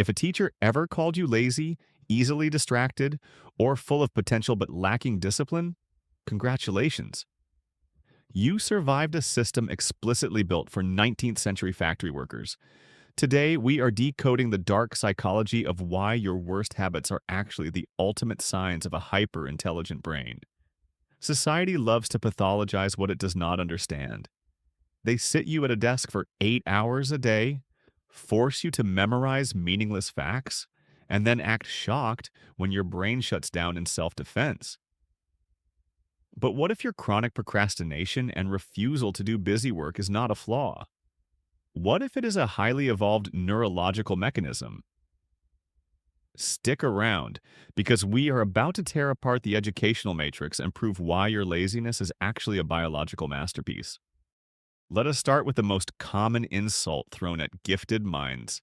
If a teacher ever called you lazy, easily distracted, or full of potential but lacking discipline, congratulations. You survived a system explicitly built for 19th century factory workers. Today, we are decoding the dark psychology of why your worst habits are actually the ultimate signs of a hyper intelligent brain. Society loves to pathologize what it does not understand. They sit you at a desk for 8 hours a day, force you to memorize meaningless facts, and then act shocked when your brain shuts down in self defense. But what if your chronic procrastination and refusal to do busy work is not a flaw? What if it is a highly evolved neurological mechanism? Stick around, because we are about to tear apart the educational matrix and prove why your laziness is actually a biological masterpiece. Let us start with the most common insult thrown at gifted minds: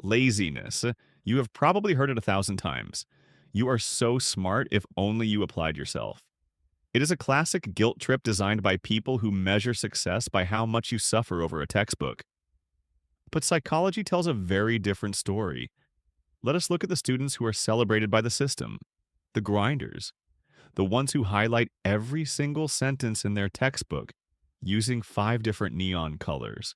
laziness. You have probably heard it 1,000 times. You are so smart if only you applied yourself. It is a classic guilt trip designed by people who measure success by how much you suffer over a textbook. But psychology tells a very different story. Let us look at the students who are celebrated by the system, the grinders, the ones who highlight every single sentence in their textbook using 5 different neon colors,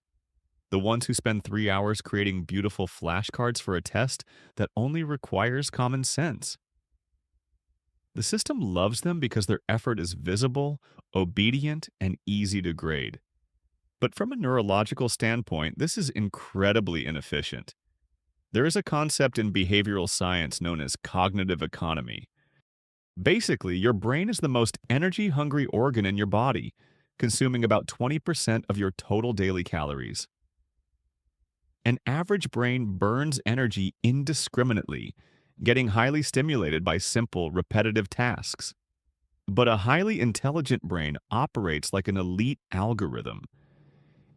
the ones who spend 3 hours creating beautiful flashcards for a test that only requires common sense. The system loves them because their effort is visible, obedient, and easy to grade. But from a neurological standpoint, this is incredibly inefficient. There is a concept in behavioral science known as cognitive economy. Basically, your brain is the most energy-hungry organ in your body, consuming about 20% of your total daily calories. An average brain burns energy indiscriminately, getting highly stimulated by simple, repetitive tasks. But a highly intelligent brain operates like an elite algorithm.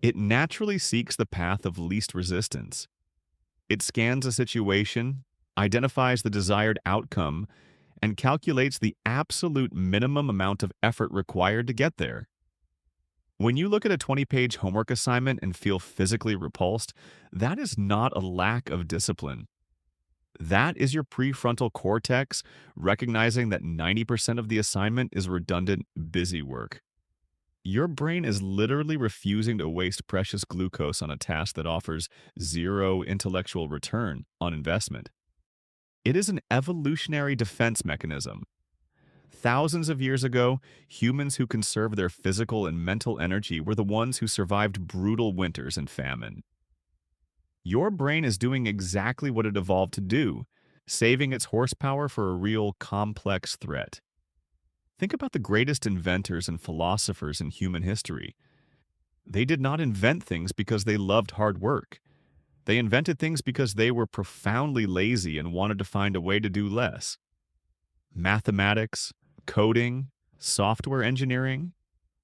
It naturally seeks the path of least resistance. It scans a situation, identifies the desired outcome, and calculates the absolute minimum amount of effort required to get there. When you look at a 20-page homework assignment and feel physically repulsed, that is not a lack of discipline. That is your prefrontal cortex recognizing that 90% of the assignment is redundant, busy work. Your brain is literally refusing to waste precious glucose on a task that offers zero intellectual return on investment. It is an evolutionary defense mechanism. Thousands of years ago, humans who conserved their physical and mental energy were the ones who survived brutal winters and famine. Your brain is doing exactly what it evolved to do, saving its horsepower for a real complex threat. Think about the greatest inventors and philosophers in human history. They did not invent things because they loved hard work. They invented things because they were profoundly lazy and wanted to find a way to do less. Mathematics, coding, software engineering,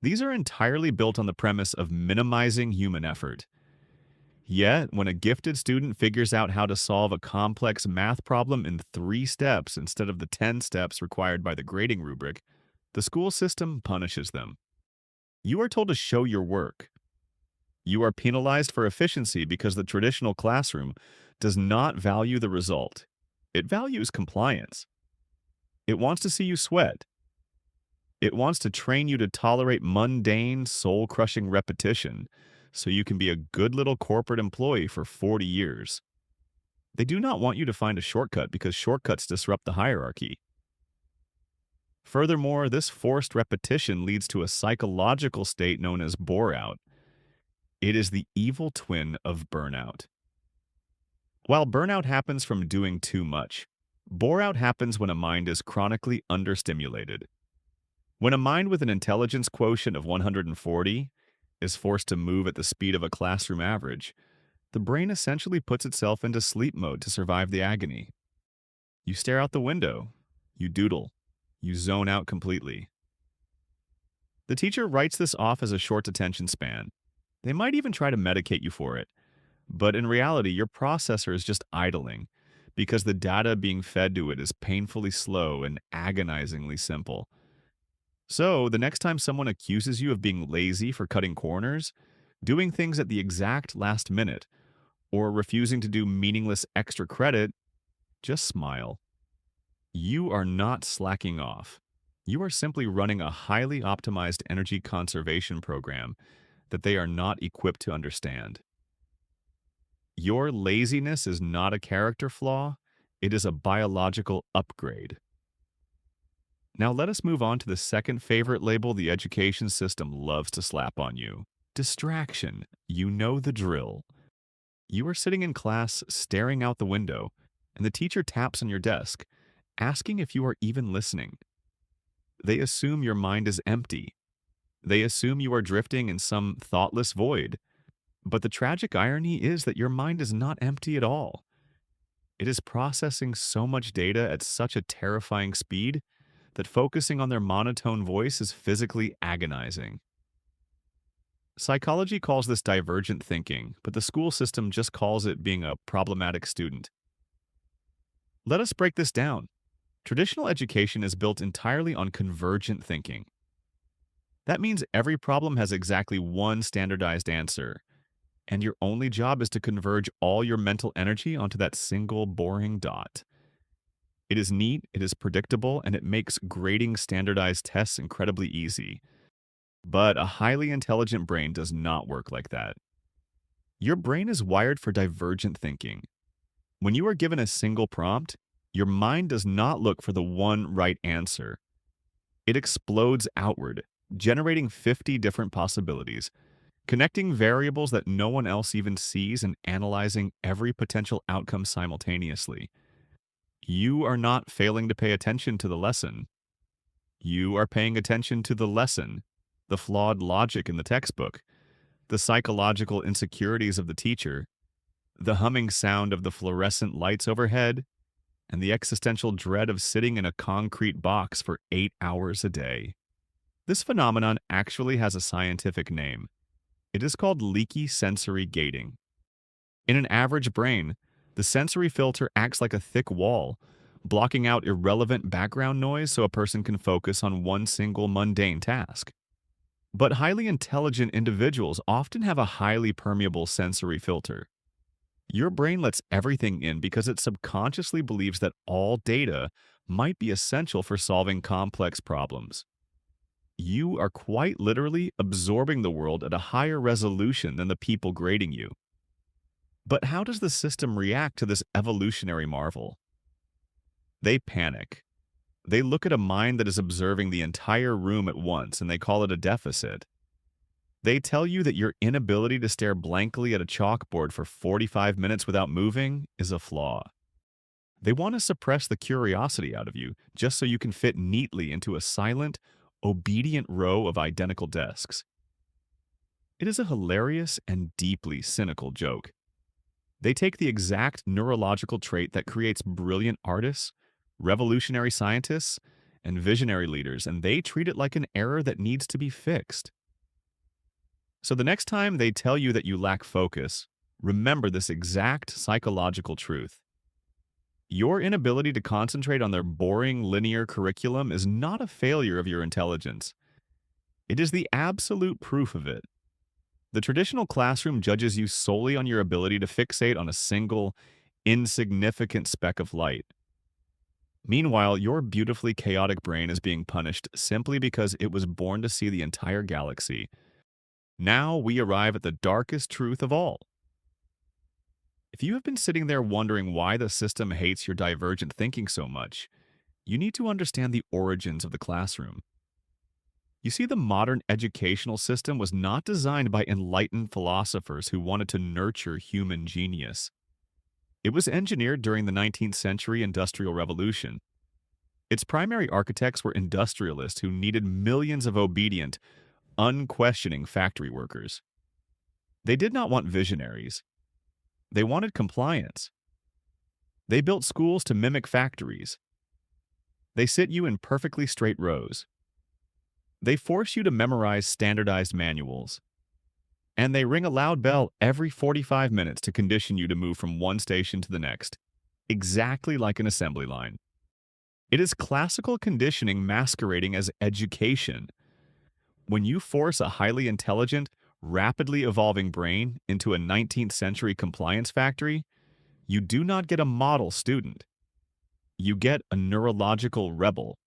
these are entirely built on the premise of minimizing human effort. Yet, when a gifted student figures out how to solve a complex math problem in 3 steps instead of the 10 steps required by the grading rubric, the school system punishes them. You are told to show your work. You are penalized for efficiency because the traditional classroom does not value the result. It values compliance. It wants to see you sweat. It wants to train you to tolerate mundane, soul-crushing repetition so you can be a good little corporate employee for 40 years. They do not want you to find a shortcut because shortcuts disrupt the hierarchy. Furthermore, this forced repetition leads to a psychological state known as bore-out. It is the evil twin of burnout. While burnout happens from doing too much, bore-out happens when a mind is chronically understimulated. When a mind with an intelligence quotient of 140 is forced to move at the speed of a classroom average, the brain essentially puts itself into sleep mode to survive the agony. You stare out the window, you doodle, you zone out completely. The teacher writes this off as a short attention span. They might even try to medicate you for it. But in reality, your processor is just idling because the data being fed to it is painfully slow and agonizingly simple. So, the next time someone accuses you of being lazy for cutting corners, doing things at the exact last minute, or refusing to do meaningless extra credit, just smile. You are not slacking off. You are simply running a highly optimized energy conservation program that they are not equipped to understand. Your laziness is not a character flaw, it is a biological upgrade. Now let us move on to the second favorite label the education system loves to slap on you. Distraction. You know the drill. You are sitting in class, staring out the window, and the teacher taps on your desk, asking if you are even listening. They assume your mind is empty. They assume you are drifting in some thoughtless void. But the tragic irony is that your mind is not empty at all. It is processing so much data at such a terrifying speed that focusing on their monotone voice is physically agonizing. Psychology calls this divergent thinking, but the school system just calls it being a problematic student. Let us break this down. Traditional education is built entirely on convergent thinking. That means every problem has exactly one standardized answer, and your only job is to converge all your mental energy onto that single boring dot. It is neat, it is predictable, and it makes grading standardized tests incredibly easy. But a highly intelligent brain does not work like that. Your brain is wired for divergent thinking. When you are given a single prompt, your mind does not look for the one right answer. It explodes outward, generating 50 different possibilities, connecting variables that no one else even sees and analyzing every potential outcome simultaneously. You are not failing to pay attention to the lesson. You are paying attention to the lesson, the flawed logic in the textbook, the psychological insecurities of the teacher, the humming sound of the fluorescent lights overhead, and the existential dread of sitting in a concrete box for 8 hours a day. This phenomenon actually has a scientific name. It is called leaky sensory gating. In an average brain, the sensory filter acts like a thick wall, blocking out irrelevant background noise so a person can focus on one single mundane task. But highly intelligent individuals often have a highly permeable sensory filter. Your brain lets everything in because it subconsciously believes that all data might be essential for solving complex problems. You are quite literally absorbing the world at a higher resolution than the people grading you. But how does the system react to this evolutionary marvel? They panic. They look at a mind that is observing the entire room at once and they call it a deficit. They tell you that your inability to stare blankly at a chalkboard for 45 minutes without moving is a flaw. They want to suppress the curiosity out of you just so you can fit neatly into a silent, obedient row of identical desks. It is a hilarious and deeply cynical joke. They take the exact neurological trait that creates brilliant artists, revolutionary scientists, and visionary leaders, and they treat it like an error that needs to be fixed. So the next time they tell you that you lack focus, remember this exact psychological truth. Your inability to concentrate on their boring linear curriculum is not a failure of your intelligence. It is the absolute proof of it. The traditional classroom judges you solely on your ability to fixate on a single, insignificant speck of light. Meanwhile, your beautifully chaotic brain is being punished simply because it was born to see the entire galaxy. Now we arrive at the darkest truth of all. If you have been sitting there wondering why the system hates your divergent thinking so much, you need to understand the origins of the classroom. You see, the modern educational system was not designed by enlightened philosophers who wanted to nurture human genius. It was engineered during the 19th century Industrial Revolution. Its primary architects were industrialists who needed millions of obedient, unquestioning factory workers. They did not want visionaries. They wanted compliance. They built schools to mimic factories. They sit you in perfectly straight rows. They force you to memorize standardized manuals. And they ring a loud bell every 45 minutes to condition you to move from one station to the next, exactly like an assembly line. It is classical conditioning masquerading as education. When you force a highly intelligent, rapidly evolving brain into a 19th century compliance factory, you do not get a model student. You get a neurological rebel.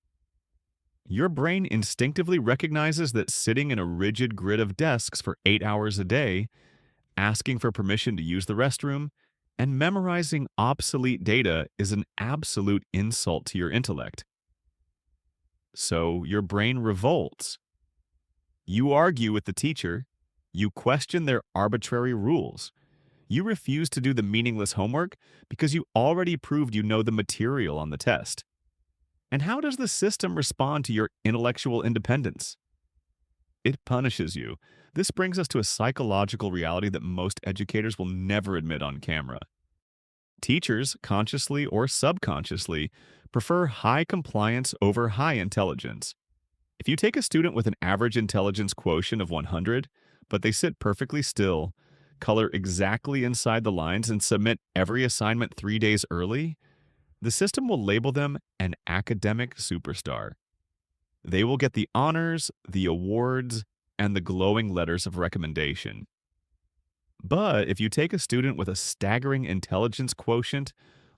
Your brain instinctively recognizes that sitting in a rigid grid of desks for 8 hours a day, asking for permission to use the restroom, and memorizing obsolete data is an absolute insult to your intellect. So your brain revolts. You argue with the teacher. You question their arbitrary rules. You refuse to do the meaningless homework because you already proved you know the material on the test. And how does the system respond to your intellectual independence? It punishes you. This brings us to a psychological reality that most educators will never admit on camera. Teachers, consciously or subconsciously, prefer high compliance over high intelligence. If you take a student with an average intelligence quotient of 100, but they sit perfectly still, color exactly inside the lines, and submit every assignment 3 days early, the system will label them an academic superstar. They will get the honors, the awards, and the glowing letters of recommendation. But if you take a student with a staggering intelligence quotient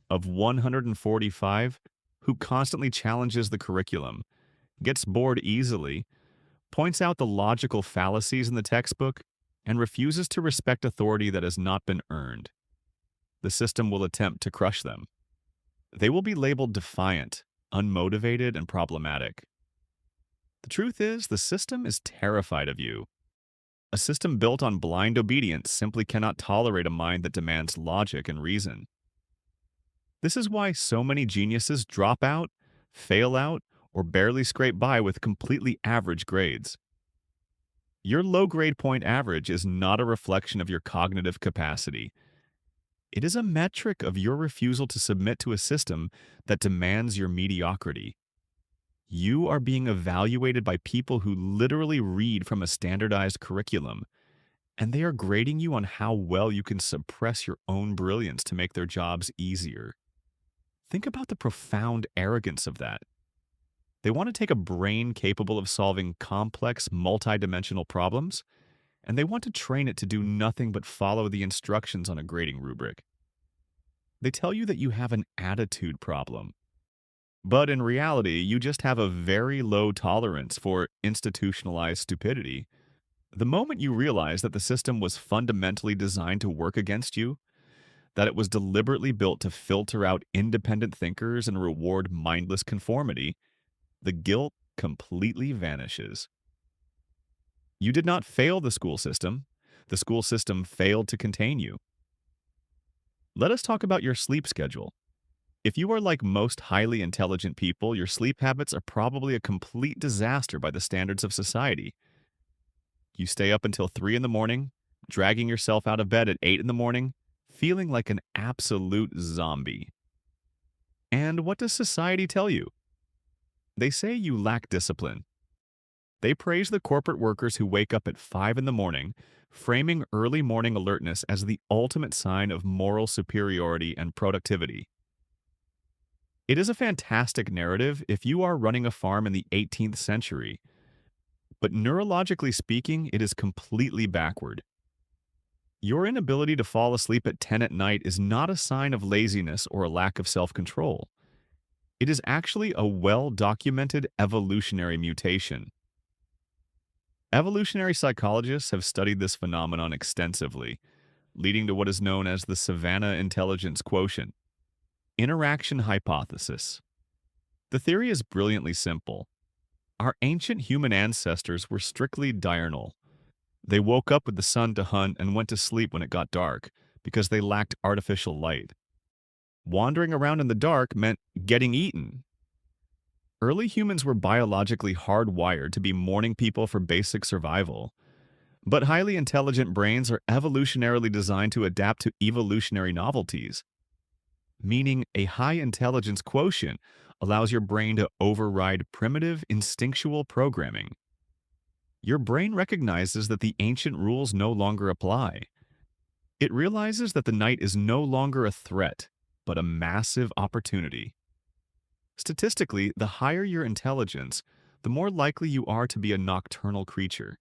of 145 who constantly challenges the curriculum, gets bored easily, points out the logical fallacies in the textbook, and refuses to respect authority that has not been earned, the system will attempt to crush them. They will be labeled defiant, unmotivated, and problematic. The truth is, the system is terrified of you. A system built on blind obedience simply cannot tolerate a mind that demands logic and reason. This is why so many geniuses drop out, fail out, or barely scrape by with completely average grades. Your low grade point average is not a reflection of your cognitive capacity. It is a metric of your refusal to submit to a system that demands your mediocrity. You are being evaluated by people who literally read from a standardized curriculum, and they are grading you on how well you can suppress your own brilliance to make their jobs easier. Think about the profound arrogance of that. They want to take a brain capable of solving complex, multidimensional problems, and they want to train it to do nothing but follow the instructions on a grading rubric. They tell you that you have an attitude problem. But in reality, you just have a very low tolerance for institutionalized stupidity. The moment you realize that the system was fundamentally designed to work against you, that it was deliberately built to filter out independent thinkers and reward mindless conformity, the guilt completely vanishes. You did not fail the school system failed to contain you. Let us talk about your sleep schedule. If you are like most highly intelligent people, your sleep habits are probably a complete disaster by the standards of society. You stay up until 3 in the morning, dragging yourself out of bed at 8 in the morning, feeling like an absolute zombie. And what does society tell you? They say you lack discipline. They praise the corporate workers who wake up at 5 in the morning, framing early morning alertness as the ultimate sign of moral superiority and productivity. It is a fantastic narrative if you are running a farm in the 18th century, but neurologically speaking, it is completely backward. Your inability to fall asleep at 10 at night is not a sign of laziness or a lack of self-control. It is actually a well-documented evolutionary mutation. Evolutionary psychologists have studied this phenomenon extensively, leading to what is known as the Savannah Intelligence Quotient. Interaction hypothesis. The theory is brilliantly simple. Our ancient human ancestors were strictly diurnal. They woke up with the sun to hunt and went to sleep when it got dark because they lacked artificial light. Wandering around in the dark meant getting eaten. Early humans were biologically hardwired to be morning people for basic survival. But highly intelligent brains are evolutionarily designed to adapt to evolutionary novelties, meaning a high intelligence quotient allows your brain to override primitive instinctual programming. Your brain recognizes that the ancient rules no longer apply. It realizes that the night is no longer a threat, but a massive opportunity. Statistically, the higher your intelligence, the more likely you are to be a nocturnal creature.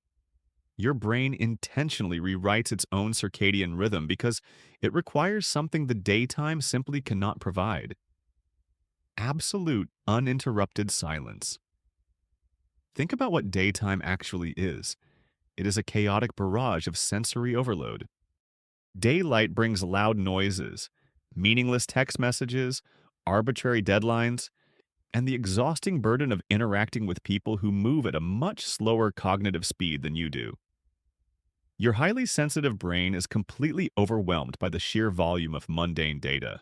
Your brain intentionally rewrites its own circadian rhythm because it requires something the daytime simply cannot provide: absolute, uninterrupted silence. Think about what daytime actually is. It is a chaotic barrage of sensory overload. Daylight brings loud noises, meaningless text messages, arbitrary deadlines, and the exhausting burden of interacting with people who move at a much slower cognitive speed than you do. Your highly sensitive brain is completely overwhelmed by the sheer volume of mundane data.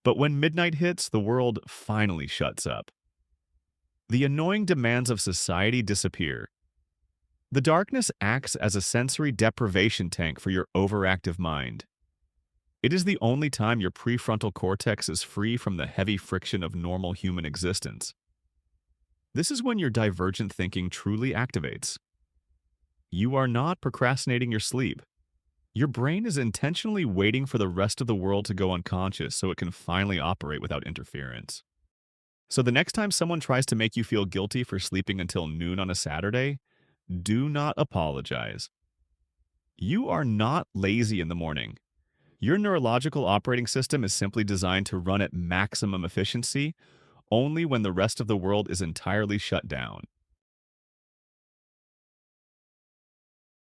But when midnight hits, the world finally shuts up. The annoying demands of society disappear. The darkness acts as a sensory deprivation tank for your overactive mind. It is the only time your prefrontal cortex is free from the heavy friction of normal human existence. This is when your divergent thinking truly activates. You are not procrastinating your sleep. Your brain is intentionally waiting for the rest of the world to go unconscious so it can finally operate without interference. So the next time someone tries to make you feel guilty for sleeping until noon on a Saturday, do not apologize. You are not lazy in the morning. Your neurological operating system is simply designed to run at maximum efficiency only when the rest of the world is entirely shut down.